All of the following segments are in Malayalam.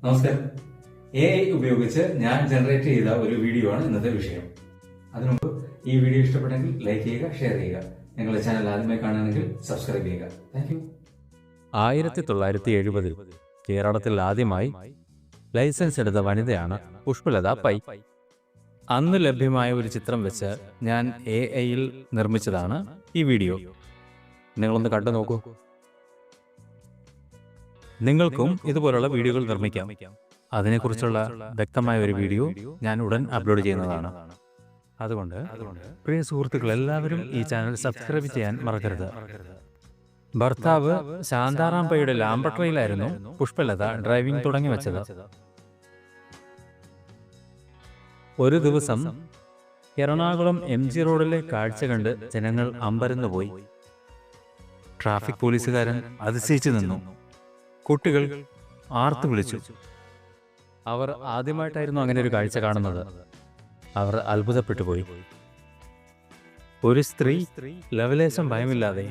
നമസ്കാരം. AI ഉപയോഗിച്ച് ഞാൻ ജനറേറ്റ് ചെയ്ത ഒരു വീഡിയോ ആണ് ഇന്നത്തെ വിഷയം. അതിനുമുമ്പ് ഈ വീഡിയോ ഇഷ്ടപ്പെട്ടെങ്കിൽ ലൈക്ക് ചെയ്യുക, ഷെയർ ചെയ്യുക. ഞങ്ങളുടെ ചാനൽ ആദ്യമായി കാണുകയാണെങ്കിൽ സബ്സ്ക്രൈബ് ചെയ്യുക. Thank you. 1970 കേരളത്തിൽ ആദ്യമായി ലൈസൻസ് എടുത്ത വനിതയാണ് പുഷ്പലത പൈ. അന്ന് ലഭ്യമായ ഒരു ചിത്രം വെച്ച് ഞാൻ AI-യിൽ നിർമ്മിച്ചതാണ് ഈ വീഡിയോ. നിങ്ങളൊന്ന് കണ്ടു നോക്കൂ. നിങ്ങൾക്കും ഇതുപോലുള്ള വീഡിയോകൾ നിർമ്മിക്കാം. അതിനെക്കുറിച്ചുള്ള വ്യക്തമായ ഒരു വീഡിയോ ഞാൻ ഉടൻ അപ്ലോഡ് ചെയ്യുന്നതാണ്. അതുകൊണ്ട് പ്രിയ സുഹൃത്തുക്കൾ എല്ലാവരും ഈ ചാനൽ സബ്സ്ക്രൈബ് ചെയ്യാൻ മറക്കരുത്. ഭർത്താവ് ശാന്താറാം പൈയുടെ ലാംബട്രയിലായിരുന്നു പുഷ്പലത ഡ്രൈവിംഗ് തുടങ്ങി വെച്ചത്. ഒരു ദിവസം എറണാകുളം MG റോഡിലെ കാഴ്ച കണ്ട് ജനങ്ങൾ അമ്പരന്നുപോയി. ട്രാഫിക് പോലീസുകാരൻ അതിശയിച്ചു നിന്നു. കുട്ടികൾ ആർത്തു വിളിച്ചു. അവർ ആദ്യമായിട്ടായിരുന്നു അങ്ങനെ ഒരു കാഴ്ച കാണുന്നത്. അവർ അത്ഭുതപ്പെട്ടുപോയി. ഒരു സ്ത്രീ ലവലേശം ഭയമില്ലാതെ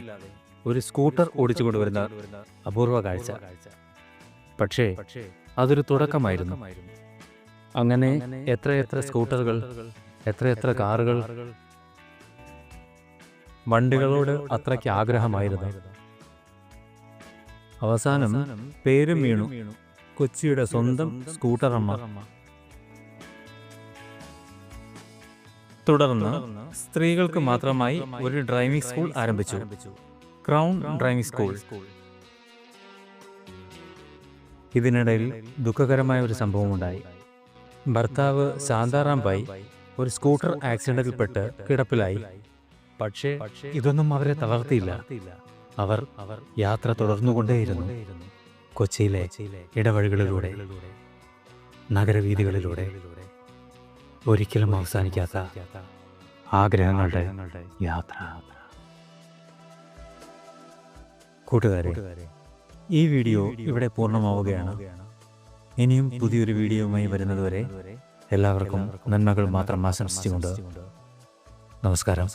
ഒരു സ്കൂട്ടർ ഓടിച്ചു കൊണ്ടുവരുന്ന അപൂർവ കാഴ്ച. പക്ഷേ അതൊരു തുടക്കമായിരുന്നു. അങ്ങനെ എത്രയെത്ര സ്കൂട്ടറുകൾ, എത്രയെത്ര കാറുകൾ. വണ്ടികളോട് അത്രയ്ക്ക് ആഗ്രഹമായിരുന്നു. അവസാനം പേരും വീണു. കൊച്ചിയുടെ സ്വന്തം സ്കൂട്ടറമ്മ. തുടർന്ന് സ്ത്രീകൾക്ക് മാത്രമായി ഒരു ഡ്രൈവിംഗ് സ്കൂൾ ആരംഭിച്ചു, ക്രൗൺ ഡ്രൈവിംഗ് സ്കൂൾ. ഇതിനിടയിൽ ദുഃഖകരമായ ഒരു സംഭവമുണ്ടായി. ഭർത്താവ് ശാന്താറാം പൈ ഒരു സ്കൂട്ടർ ആക്സിഡന്റിൽപ്പെട്ട് കിടപ്പിലായി. പക്ഷേ ഇതൊന്നും അവരെ തളർത്തിയില്ല. അവർ യാത്ര തുടർന്നുകൊണ്ടേയിരുന്നു. കൊച്ചിയിലെ ഇടവഴികളിലൂടെ, നഗരവീഥികളിലൂടെ, ഒരിക്കലും അവസാനിക്കാത്ത ആഗ്രഹങ്ങളുടെ യാത്ര. കൂട്ടുകാരെ, ഈ വീഡിയോ ഇവിടെ പൂർണ്ണമാവുകയാണ്. ഇനിയും പുതിയൊരു വീഡിയോയുമായി വരുന്നതുവരെ എല്ലാവർക്കും നന്മകൾ മാത്രം ആശംസിച്ചുകൊണ്ട് നമസ്കാരം.